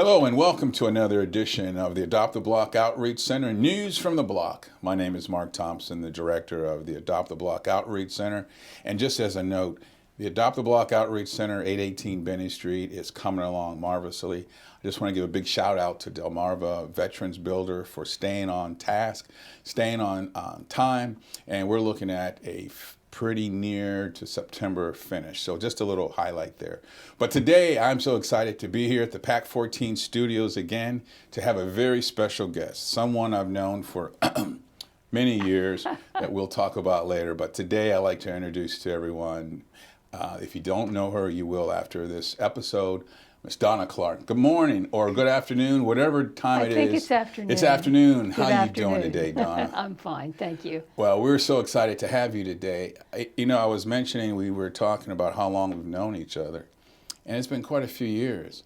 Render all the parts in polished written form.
Hello and welcome to another edition of the Adopt the Block Outreach Center, News from the Block. My name is Mark Thompson, the director of the Adopt the Block Outreach Center. And just as a note, the Adopt the Block Outreach Center, 818 Benny Street, is coming along marvelously. I just want to give a big shout out to Delmarva Veterans Builder for staying on task, staying on time, and we're looking at a pretty near to September finish. So just a little highlight there. But today I'm so excited to be here at the PAC 14 studios again to have a very special guest, someone I've known for many years that we'll talk about later. But today I'd like to introduce to everyone, if you don't know her, you will after this episode, Miss Donna Clark. Good morning or good afternoon, whatever time it is. I think it's afternoon. It's afternoon. How are you afternoon. doing today, Donna? I'm fine, thank you. Well, we're so excited to have you today. I was mentioning we were talking about how long we've known each other, and it's been quite a few years.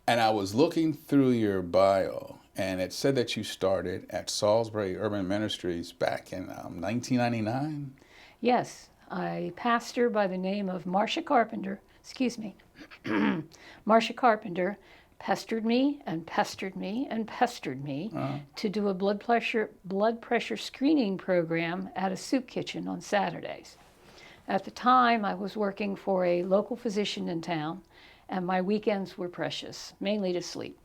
And I was looking through your bio, and it said that you started at Salisbury Urban Ministries back in 1999. Yes, a pastor by the name of Marcia Carpenter, Marcia Carpenter pestered me and pestered me and pestered me to do a blood pressure screening program at a soup kitchen on Saturdays. At the time, I was working for a local physician in town, and my weekends were precious, mainly to sleep.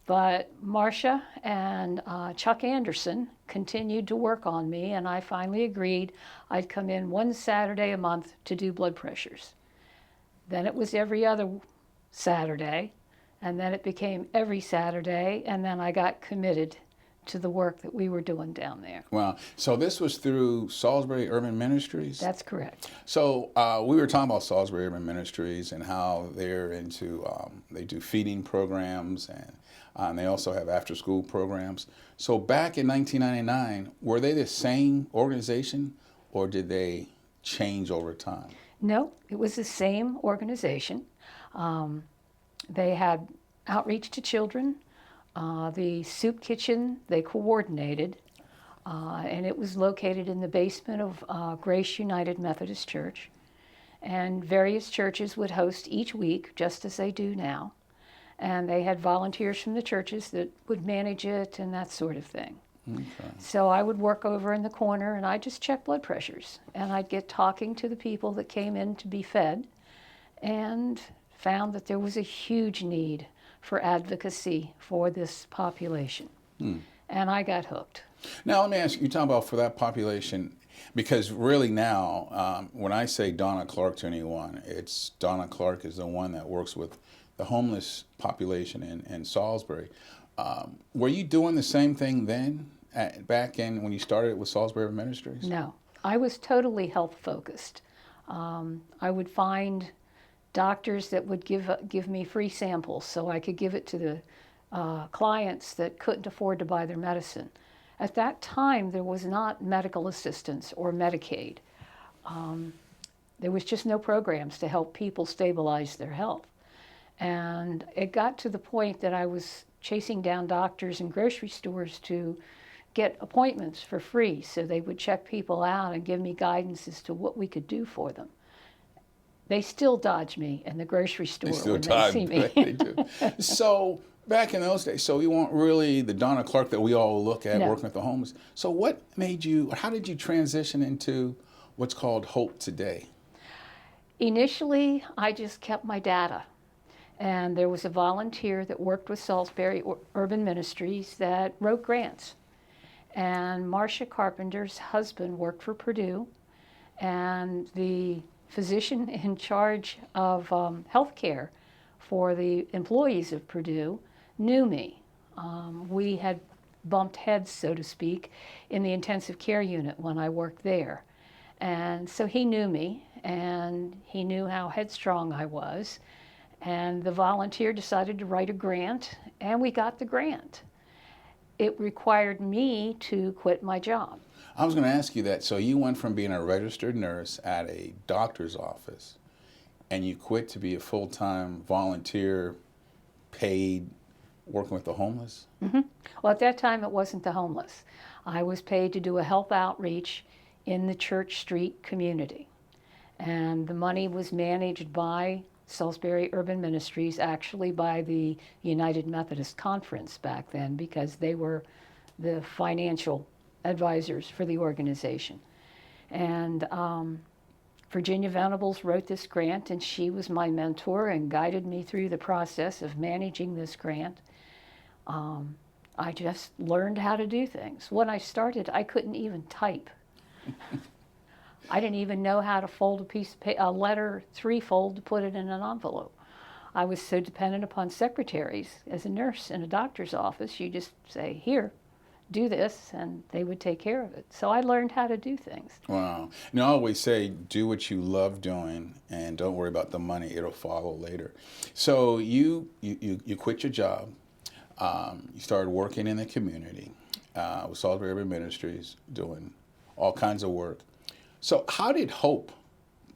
But Marcia and Chuck Anderson continued to work on me, and I finally agreed I'd come in one Saturday a month to do blood pressures. Then it was every other Saturday, and then it became every Saturday, and then I got committed to the work that we were doing down there. Wow. So this was through Salisbury Urban Ministries? That's correct. So we were talking about Salisbury Urban Ministries and how they're into, they do feeding programs and they also have after-school programs. So back in 1999, were they the same organization or did they change over time? No, it was the same organization. They had outreach to children. The soup kitchen they coordinated, and it was located in the basement of Grace United Methodist Church. And various churches would host each week, just as they do now. And they had volunteers from the churches that would manage it and that sort of thing. Okay. So I would work over in the corner and I'd just check blood pressures. And I'd get talking to the people that came in to be fed and found that there was a huge need for advocacy for this population. And I got hooked. Now let me ask you, talk about for that population, because really now, when I say Donna Clark to anyone, it's Donna Clark is the one that works with the homeless population in Salisbury. Were you doing the same thing then, back in when you started with Salisbury Ministries? No, I was totally health focused. I would find doctors that would give me free samples so I could give it to the clients that couldn't afford to buy their medicine. At that time, there was not medical assistance or Medicaid. There was just no programs to help people stabilize their health. And it got to the point that I was chasing down doctors and grocery stores to get appointments for free so they would check people out and give me guidance as to what we could do for them. They still dodge me in the grocery store when they see me. They do. So back in those days, so you weren't really the Donna Clark that we all look at working with the homeless. So what made you, how did you transition into what's called Hope Today? Initially, I just kept my data. And there was a volunteer that worked with Salisbury Urban Ministries that wrote grants. And Marcia Carpenter's husband worked for Purdue, and the physician in charge of health care for the employees of Purdue knew me. We had bumped heads, so to speak, in the intensive care unit when I worked there. And so he knew me, and he knew how headstrong I was. And the volunteer decided to write a grant, and we got the grant. It required me to quit my job. I was going to ask you that. So you went from being a registered nurse at a doctor's office, and you quit to be a full-time volunteer, paid, working with the homeless? Mm-hmm. Well, at that time, it wasn't the homeless. I was paid to do a health outreach in the Church Street community. And the money was managed by Salisbury Urban Ministries, actually by the United Methodist Conference back then, because they were the financial advisors for the organization. And Virginia Venables wrote this grant, and she was my mentor and guided me through the process of managing this grant. I just learned how to do things. When I started, I couldn't even type. I didn't even know how to fold a letter three-fold to put it in an envelope. I was so dependent upon secretaries. As a nurse in a doctor's office, you just say, here, do this, and they would take care of it. So I learned how to do things. Wow. I always say, do what you love doing and don't worry about the money. It'll follow later. So you quit your job. You started working in the community with Salisbury Urban Ministries, doing all kinds of work. So how did HOPE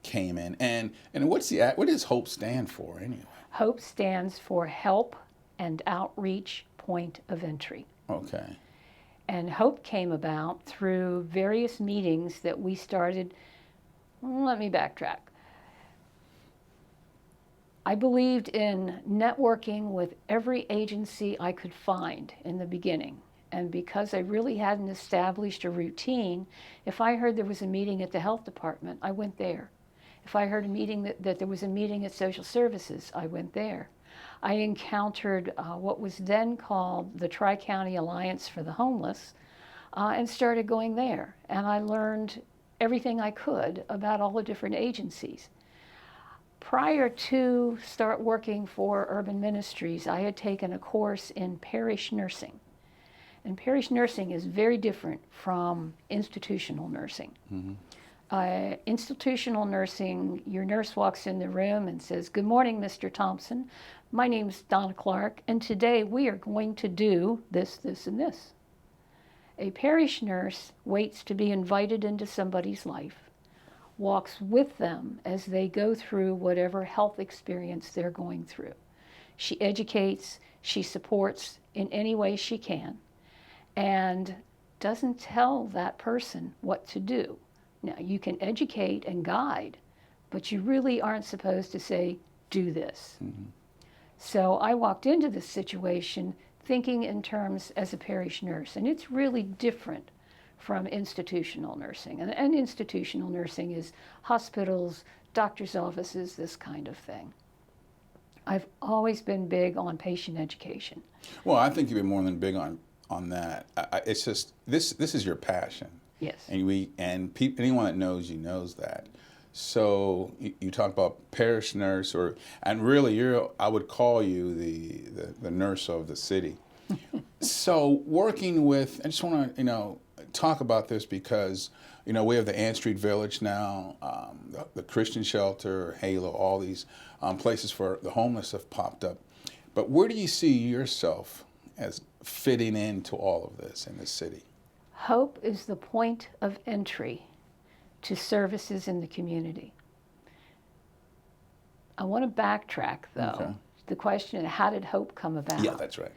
came in, and what does HOPE stand for anyway? HOPE stands for Help and Outreach Point of Entry. Okay. And HOPE came about through various meetings that we started. Let me backtrack. I believed in networking with every agency I could find in the beginning. And because I really hadn't established a routine, if I heard there was a meeting at the health department, I went there. If I heard a meeting that there was a meeting at social services, I went there. I encountered what was then called the Tri-County Alliance for the Homeless and started going there. And I learned everything I could about all the different agencies. Prior to start working for Urban Ministries, I had taken a course in parish nursing. And parish nursing is very different from institutional nursing. Mm-hmm. Institutional nursing, your nurse walks in the room and says, "Good morning, Mr. Thompson. My name's Donna Clark, and today we are going to do this, this, and this." A parish nurse waits to be invited into somebody's life, walks with them as they go through whatever health experience they're going through. She educates, she supports in any way she can, and doesn't tell that person what to do. Now, you can educate and guide, but you really aren't supposed to say, do this. Mm-hmm. So I walked into this situation thinking in terms as a parish nurse, and it's really different from institutional nursing. And institutional nursing is hospitals, doctor's offices, this kind of thing. I've always been big on patient education. Well, I think you've been more than big on that. It's just this is your passion. Yes. And anyone that knows you knows that. So you talk about parish nurse, and really I would call you the nurse of the city. So working with, I just want to talk about this because we have the Ann Street Village now, the Christian Shelter, Halo, all these places for the homeless have popped up. But where do you see yourself as fitting into all of this in the city? HOPE is the point of entry to services in the community. I want to backtrack, though. Okay. The question, how did HOPE come about? Yeah, that's right.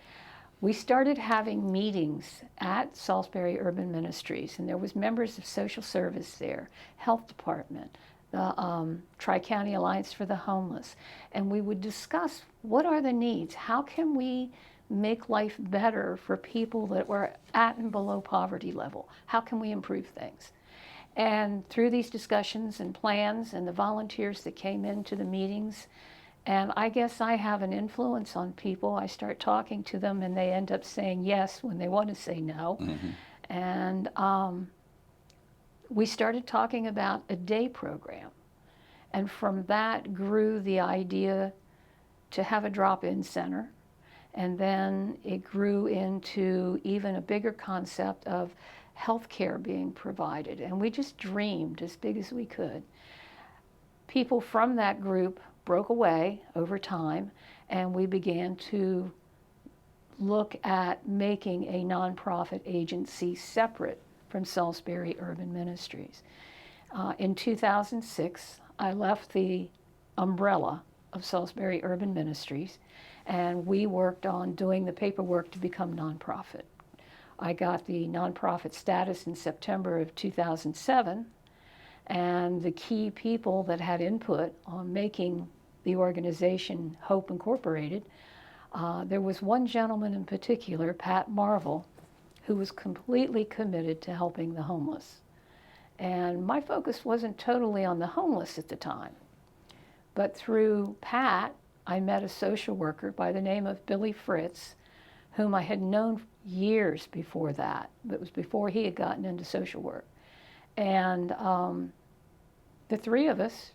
We started having meetings at Salisbury Urban Ministries, and there was members of social service there, health department, the Tri-County Alliance for the Homeless, and we would discuss what are the needs, how can we make life better for people that were at and below poverty level, how can we improve things? And through these discussions and plans and the volunteers that came into the meetings, and I guess I have an influence on people. I start talking to them and they end up saying yes when they want to say no. Mm-hmm. And we started talking about a day program. And from that grew the idea to have a drop-in center. And then it grew into even a bigger concept of healthcare being provided. And we just dreamed as big as we could. People from that group broke away over time, and we began to look at making a nonprofit agency separate from Salisbury Urban Ministries. In 2006, I left the umbrella of Salisbury Urban Ministries, and we worked on doing the paperwork to become nonprofit. I got the nonprofit status in September of 2007, and the key people that had input on making the organization Hope Incorporated, there was one gentleman in particular, Pat Marvel, who was completely committed to helping the homeless. And my focus wasn't totally on the homeless at the time. But through Pat, I met a social worker by the name of Billy Fritz, whom I had known years before that. It was before he had gotten into social work. And the three of us,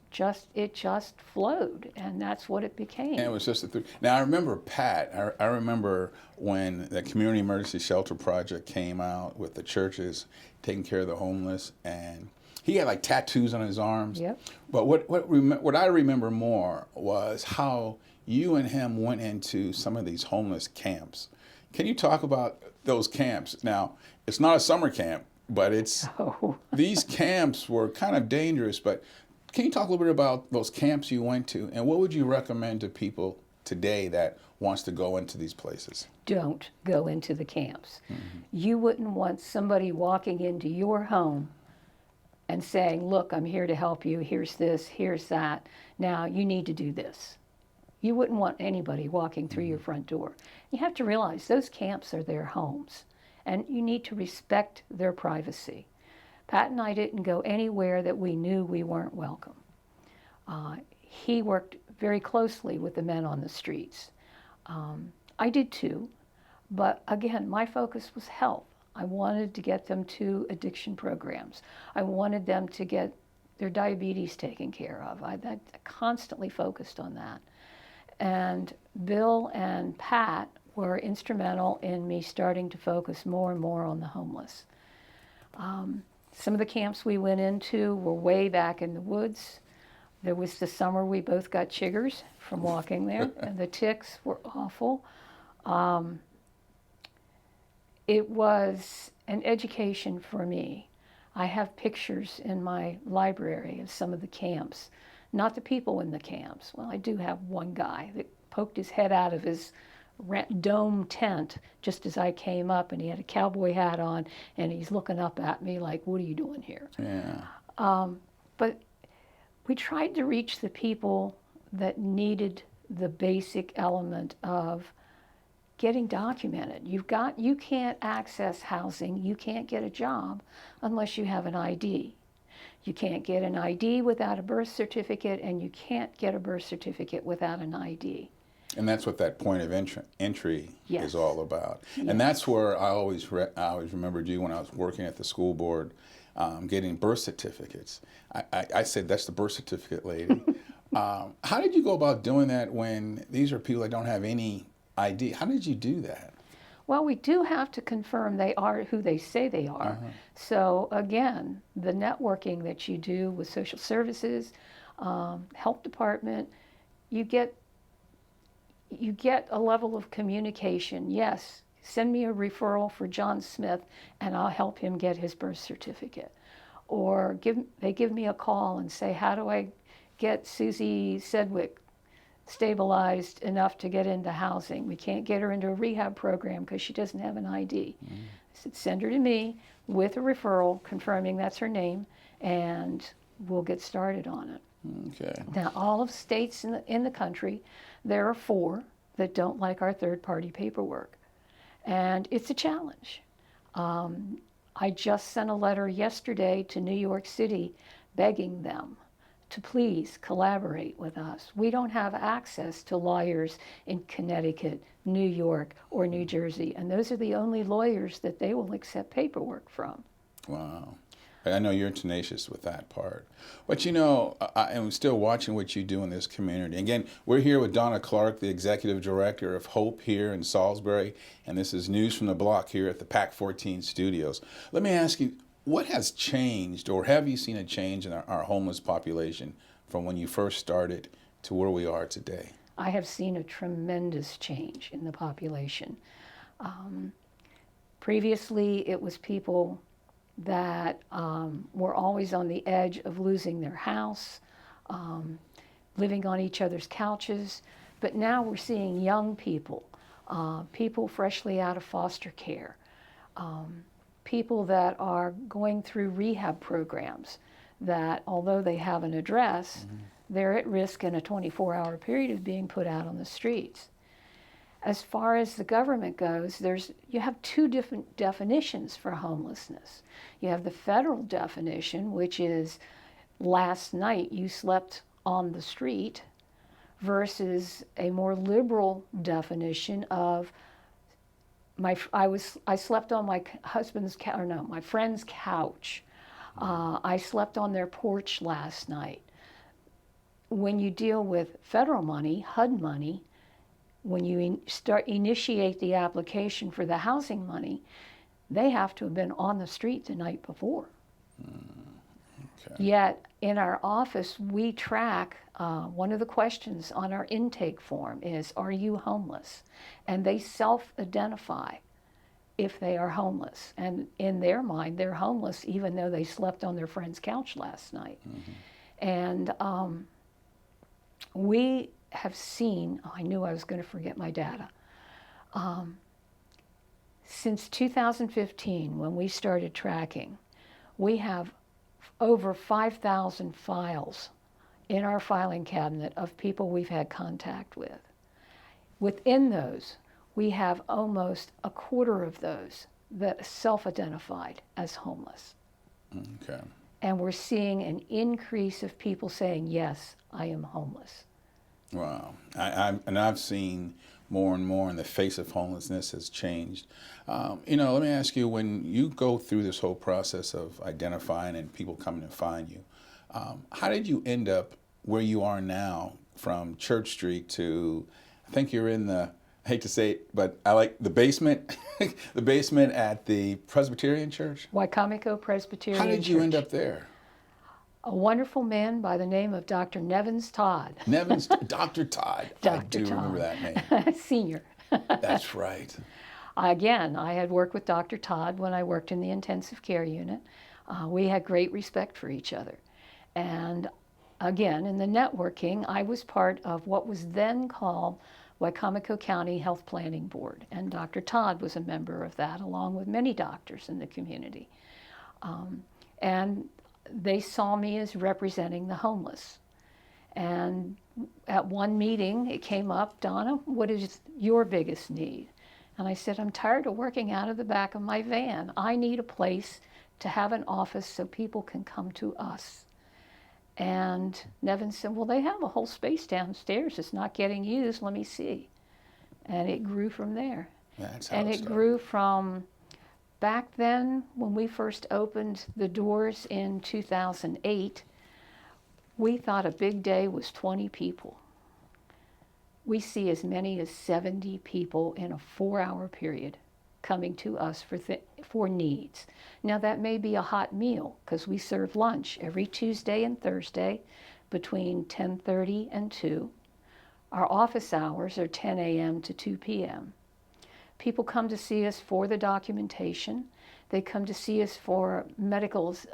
it just flowed, and that's what it became. And it was just the three. Now, I remember Pat. I remember when the Community Emergency Shelter Project came out with the churches taking care of the homeless, and he had like tattoos on his arms. Yep. But what I remember more was how you and him went into some of these homeless camps. Can you talk about those camps? Now, it's not a summer camp, but these camps were kind of dangerous. But can you talk a little bit about those camps you went to, and what would you recommend to people today that wants to go into these places? Don't go into the camps. You wouldn't want somebody walking into your home and saying, look, I'm here to help you, here's this, here's that, now you need to do this. You wouldn't want anybody walking through your front door. You have to realize those camps are their homes, and you need to respect their privacy. Pat and I didn't go anywhere that we knew we weren't welcome. He worked very closely with the men on the streets. I did too, but again, my focus was health. I wanted to get them to addiction programs. I wanted them to get their diabetes taken care of. I constantly focused on that. And Bill and Pat were instrumental in me starting to focus more and more on the homeless. Some of the camps we went into were way back in the woods. There was the summer we both got chiggers from walking there, and the ticks were awful. It was an education for me. I have pictures in my library of some of the camps, not the people in the camps. Well, I do have one guy that poked his head out of his dome tent just as I came up, and he had a cowboy hat on, and he's looking up at me like, what are you doing here? Yeah. But we tried to reach the people that needed the basic element of getting documented. You can't access housing, you can't get a job unless you have an ID. You can't get an ID without a birth certificate, and you can't get a birth certificate without an ID. And that's what that point of entry Yes. is all about. Yes. And that's where I always remembered you when I was working at the school board, getting birth certificates. I said, that's the birth certificate lady. How did you go about doing that when these are people that don't have any ID? How did you do that? Well, we do have to confirm they are who they say they are. So again, the networking that you do with social services, health department, you get a level of communication. Yes, send me a referral for John Smith and I'll help him get his birth certificate. Or they give me a call and say, how do I get Susie Sedgwick stabilized enough to get into housing? We can't get her into a rehab program because she doesn't have an ID. I said, send her to me with a referral confirming that's her name, and we'll get started on it. Okay. Now, all of states in the country, there are 4 that don't like our third-party paperwork, and it's a challenge. I just sent a letter yesterday to New York City begging them to please collaborate with us. We don't have access to lawyers in Connecticut, New York, or New Jersey, and those are the only lawyers that they will accept paperwork from. Wow. I know you're tenacious with that part. But you know, I am still watching what you do in this community. Again, we're here with Donna Clark, the Executive Director of Hope here in Salisbury, and this is News from the Block here at the PAC 14 studios. Let me ask you, what has changed, or have you seen a change in our homeless population from when you first started to where we are today? I have seen a tremendous change in the population. Previously, it was people that were always on the edge of losing their house, living on each other's couches. But now we're seeing young people, people freshly out of foster care, people that are going through rehab programs that, although they have an address, they're at risk in a 24-hour period of being put out on the streets. As far as the government goes, you have two different definitions for homelessness. You have the federal definition, which is last night you slept on the street, versus a more liberal definition of I slept on my my friend's couch. I slept on their porch last night. When you deal with federal money, HUD money, when you initiate the application for the housing money, they have to have been on the street the night before. Okay. Yet in our office, we track, one of the questions on our intake form is, are you homeless? And they self-identify if they are homeless. And in their mind, they're homeless even though they slept on their friend's couch last night. And we have seen, I knew I was going to forget my data. Since 2015, when we started tracking, we have over 5,000 files in our filing cabinet of people we've had contact with. Within those, we have almost a quarter of those that self-identified as homeless. Okay. And we're seeing an increase of people saying, yes, I am homeless. Wow. I've seen more and more, and the face of homelessness has changed. Let me ask you, when you go through this whole process of identifying and people coming to find you, how did you end up where you are now from Church Street to, I think you're in the, I hate to say it, but I like the basement, the basement at the Presbyterian Church? Wicomico Presbyterian How did you Church. end up there? A wonderful man by the name of Dr. Nevins Todd. Dr. Todd. Dr. I do remember that name. Senior. That's right. Again, I had worked with Dr. Todd when I worked in the intensive care unit. We had great respect for each other. And again, in the networking, I was part of what was then called Wicomico County Health Planning Board. And Dr. Todd was a member of that, along with many doctors in the community. And they saw me as representing the homeless. And at one meeting, it came up, Donna, what is your biggest need? And I said, I'm tired of working out of the back of my van. I need a place to have an office so people can come to us. And Nevin said, well, they have a whole space downstairs. It's not getting used. Let me see. And it grew from there. That's how and it started. grew from back then, when we first opened the doors in 2008, we thought a big day was 20 people. We see as many as 70 people in a 4-hour period coming to us for needs. Now that may be a hot meal, because we serve lunch every Tuesday and Thursday between 10:30 and 2. Our office hours are 10 a.m. to 2 p.m. People come to see us for the documentation. They come to see us for medicals,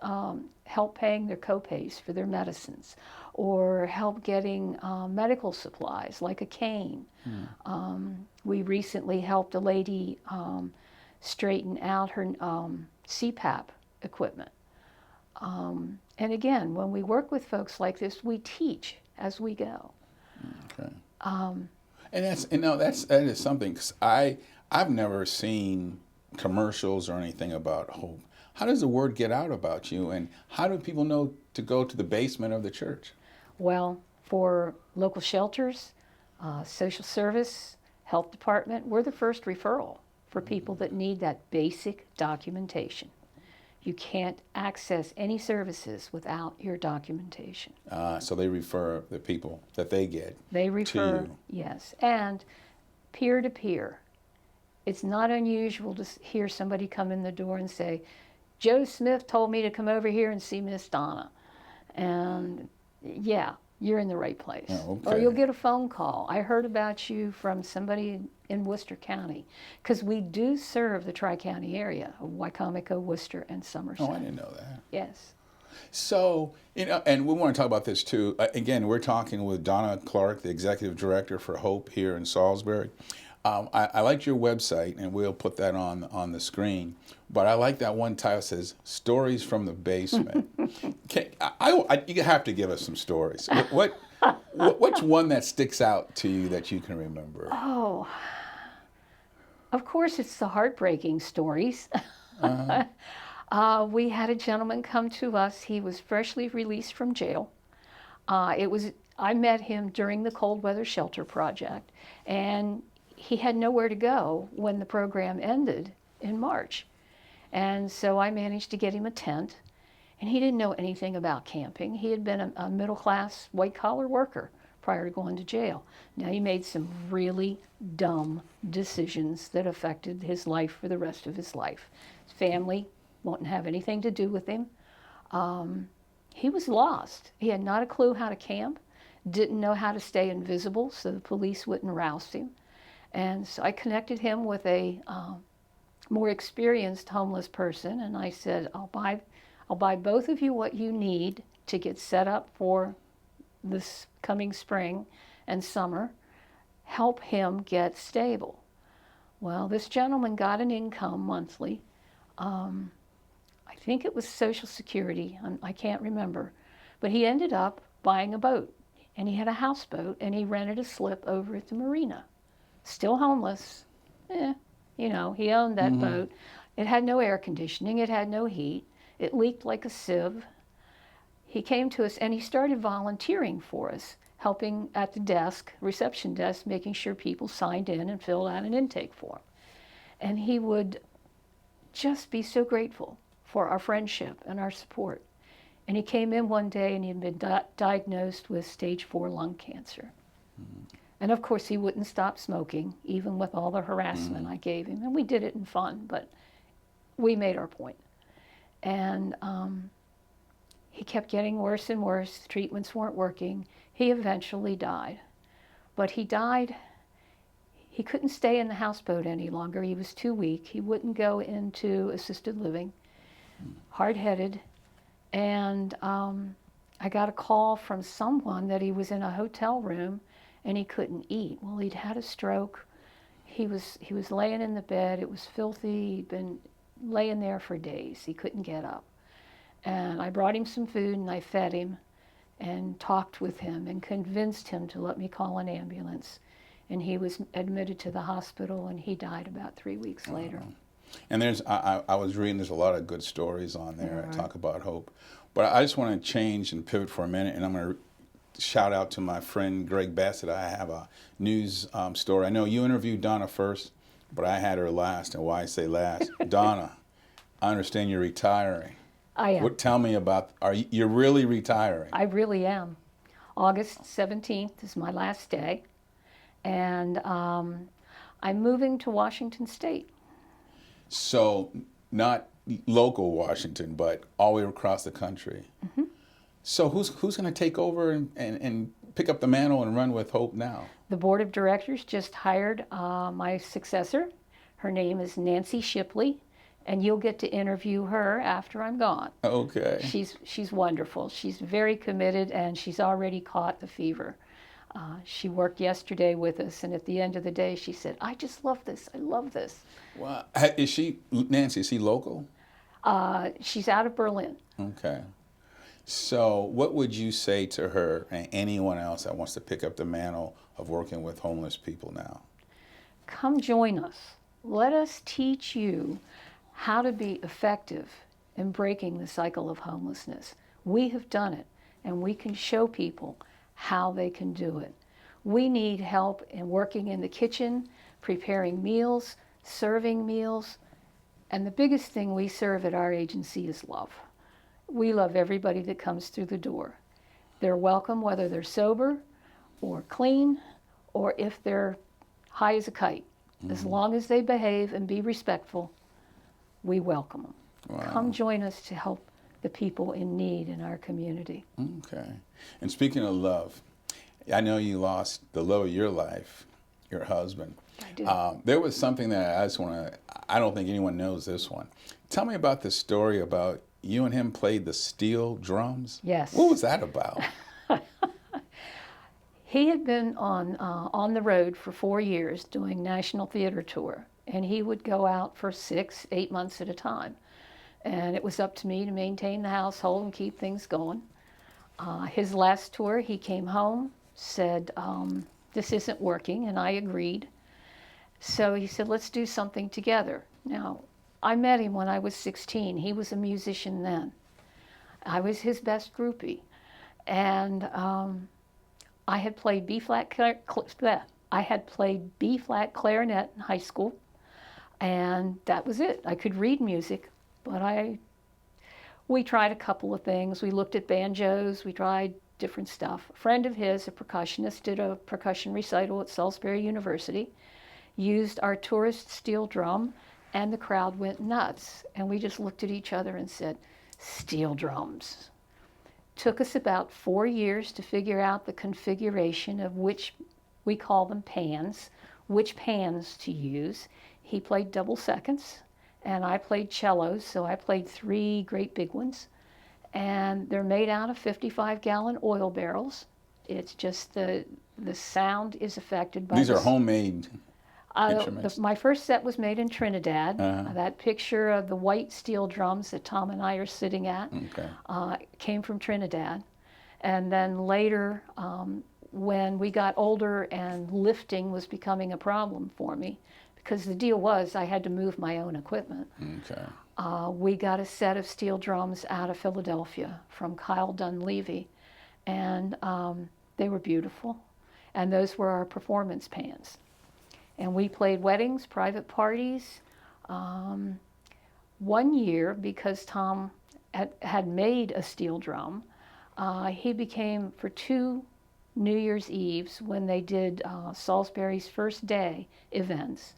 help paying their copays for their medicines, or help getting medical supplies like a cane. We recently helped a lady straighten out her CPAP equipment. And again, when we work with folks like this, we teach as we go. Okay. And that is something, 'cause I've never seen commercials or anything about hope. How does the word get out about you, and how do people know to go to the basement of the church? Well, for local shelters, social service, health department, we're the first referral for people that need that basic documentation. You can't access any services without your documentation. So they refer the people that they get They refer, to you. yes, and peer to peer. It's not unusual to hear somebody come in the door and say, Joe Smith told me to come over here and see Miss Donna. And yeah, you're in the right place. Oh, Or okay. you'll get a phone call. I heard about you from somebody in Worcester County, because we do serve the Tri-County area of Wicomico, Worcester, and Somerset. Oh, I didn't know that. Yes. So, and we want to talk about this too. Again, we're talking with Donna Clark, the Executive Director for Hope here in Salisbury. I like your website, and we'll put that on the screen. But I like that one title says "Stories from the Basement." You have to give us some stories. What's one that sticks out to you that you can remember? Oh, of course, it's the heartbreaking stories. We had a gentleman come to us. He was freshly released from jail. I met him during the cold weather shelter project, and he had nowhere to go when the program ended in March. And so I managed to get him a tent, and he didn't know anything about camping. He had been a middle-class, white-collar worker prior to going to jail. Now he made some really dumb decisions that affected his life for the rest of his life. His family wouldn't have anything to do with him. He was lost. He had not a clue how to camp, didn't know how to stay invisible so the police wouldn't roust him. And so I connected him with a more experienced homeless person, and I said, I'll buy both of you what you need to get set up for this coming spring and summer. Help him get stable. Well, this gentleman got an income monthly. I think it was Social Security. I can't remember. But he ended up buying a boat, and he had a houseboat, and he rented a slip over at the marina. Still homeless. He owned that boat. It had no air conditioning. It had no heat. It leaked like a sieve. He came to us, and he started volunteering for us, helping at the desk, reception desk, making sure people signed in and filled out an intake form. And he would just be so grateful for our friendship and our support. And he came in one day, and he had been diagnosed with stage 4 lung cancer. And of course, he wouldn't stop smoking, even with all the harassment I gave him. And we did it in fun, but we made our point. And he kept getting worse and worse. The treatments weren't working. He eventually died. But he died, he couldn't stay in the houseboat any longer. He was too weak. He wouldn't go into assisted living, hard-headed. And I got a call from someone that he was in a hotel room and he couldn't eat. Well, he'd had a stroke. He was laying in the bed. It was filthy. He'd been laying there for days. He couldn't get up. And I brought him some food, and I fed him and talked with him and convinced him to let me call an ambulance. And he was admitted to the hospital, and he died about 3 weeks later. And I was reading, there's a lot of good stories on there that talk about hope. But I just want to change and pivot for a minute, and I'm going to shout out to my friend Greg Bassett. I have a news story. I know you interviewed Donna first, but I had her last. And why I say last, Donna, I understand you're retiring. I am. Tell me about, you're really retiring? I really am. August 17th is my last day. And I'm moving to Washington State. So not local Washington, but all the way across the country. So who's going to take over and pick up the mantle and run with Hope now? The board of directors just hired my successor. Her name is Nancy Shipley, and you'll get to interview her after I'm gone. Okay. She's wonderful. She's very committed, and she's already caught the fever. She worked yesterday with us, and at the end of the day, she said, I just love this. I love this. Wow. Nancy, is she local? She's out of Berlin. Okay. So what would you say to her and anyone else that wants to pick up the mantle of working with homeless people now? Come join us. Let us teach you how to be effective in breaking the cycle of homelessness. We have done it, and we can show people how they can do it. We need help in working in the kitchen, preparing meals, serving meals, and the biggest thing we serve at our agency is love. We love everybody that comes through the door. They're welcome whether they're sober or clean or if they're high as a kite. As long as they behave and be respectful, we welcome them. Wow. Come join us to help the people in need in our community. Okay. And speaking of love, I know you lost the love of your life, your husband. I do. There was something that I don't think anyone knows this one. Tell me about the story about you and him played the steel drums. Yes. What was that about? He had been on the road for 4 years doing national theater tour, and he would go out for 6, 8 months at a time. And it was up to me to maintain the household and keep things going. His last tour, he came home, said, this isn't working, and I agreed. So he said, let's do something together. Now, I met him when I was 16. He was a musician then. I was his best groupie. And I had played B-flat clarinet in high school, and that was it. I could read music, but we tried a couple of things. We looked at banjos, we tried different stuff. A friend of his, a percussionist, did a percussion recital at Salisbury University, used our tourist steel drum, and the crowd went nuts. And we just looked at each other and said, steel drums. Took us about 4 years to figure out the configuration of which, we call them pans, which pans to use. He played double seconds, and I played cellos, so I played 3 great big ones. And they're made out of 55-gallon oil barrels. It's just the sound is affected by These are homemade instruments. My first set was made in Trinidad. That picture of the white steel drums that Tom and I are sitting at came from Trinidad. And then later, when we got older and lifting was becoming a problem for me, because the deal was I had to move my own equipment. We got a set of steel drums out of Philadelphia from Kyle Dunleavy, and they were beautiful. And those were our performance pans. And we played weddings, private parties. 1 year, because Tom had made a steel drum, he became, for 2 New Year's Eves, when they did Salisbury's first day events,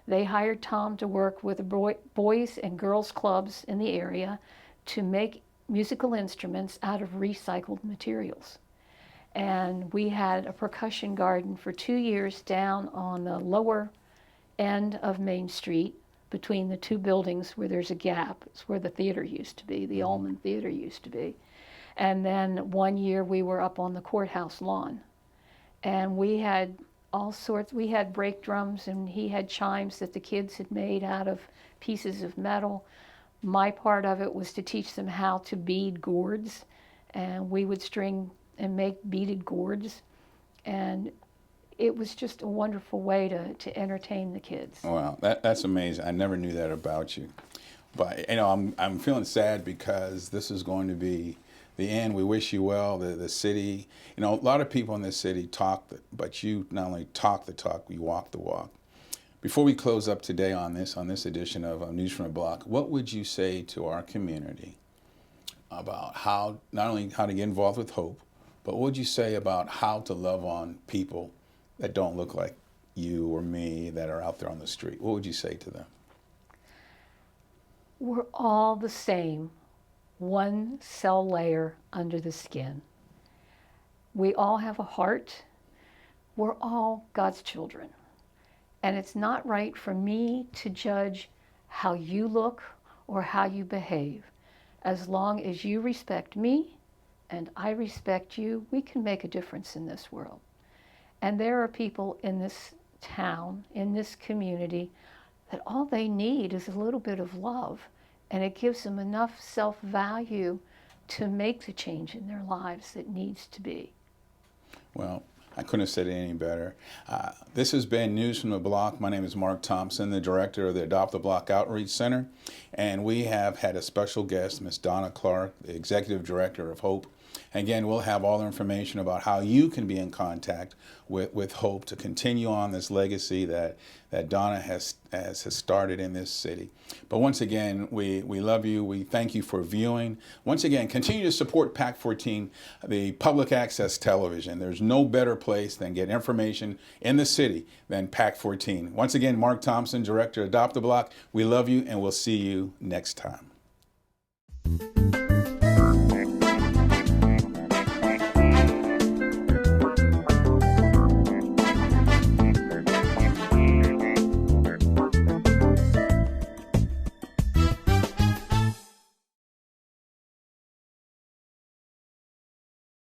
they hired Tom to work with the boys and girls clubs in the area to make musical instruments out of recycled materials. And we had a percussion garden for 2 years down on the lower end of Main Street between the 2 buildings where there's a gap. It's where the theater used to be, the Ullman Theater used to be. And then 1 year we were up on the courthouse lawn. And we had all sorts, we had brake drums, and he had chimes that the kids had made out of pieces of metal. My part of it was to teach them how to bead gourds, and we would string and make beaded gourds, and it was just a wonderful way to entertain the kids. Wow, that's amazing. I never knew that about you. But I'm feeling sad because this is going to be the end. We wish you well. The city, a lot of people in this city talk, but you not only talk the talk, you walk the walk. Before we close up today on this edition of News from the Block, what would you say to our community about not only how to get involved with Hope, but what would you say about how to love on people that don't look like you or me that are out there on the street? What would you say to them? We're all the same, one cell layer under the skin. We all have a heart. We're all God's children. And it's not right for me to judge how you look or how you behave. As long as you respect me and I respect you, we can make a difference in this world. And there are people in this town, in this community, that all they need is a little bit of love, and it gives them enough self-value to make the change in their lives that needs to be. Well, I couldn't have said it any better. This has been News from the Block. My name is Mark Thompson, the director of the Adopt the Block Outreach Center, and we have had a special guest, Miss Donna Clark, the executive director of Hope. Again, we'll have all the information about how you can be in contact with Hope to continue on this legacy that Donna has started in this city. But once again, we love you. We thank you for viewing. Once again, continue to support PAC 14, the public access television. There's no better place than get information in the city than PAC 14. Once again, Mark Thompson, director of Adopt the Block. We love you, and we'll see you next time.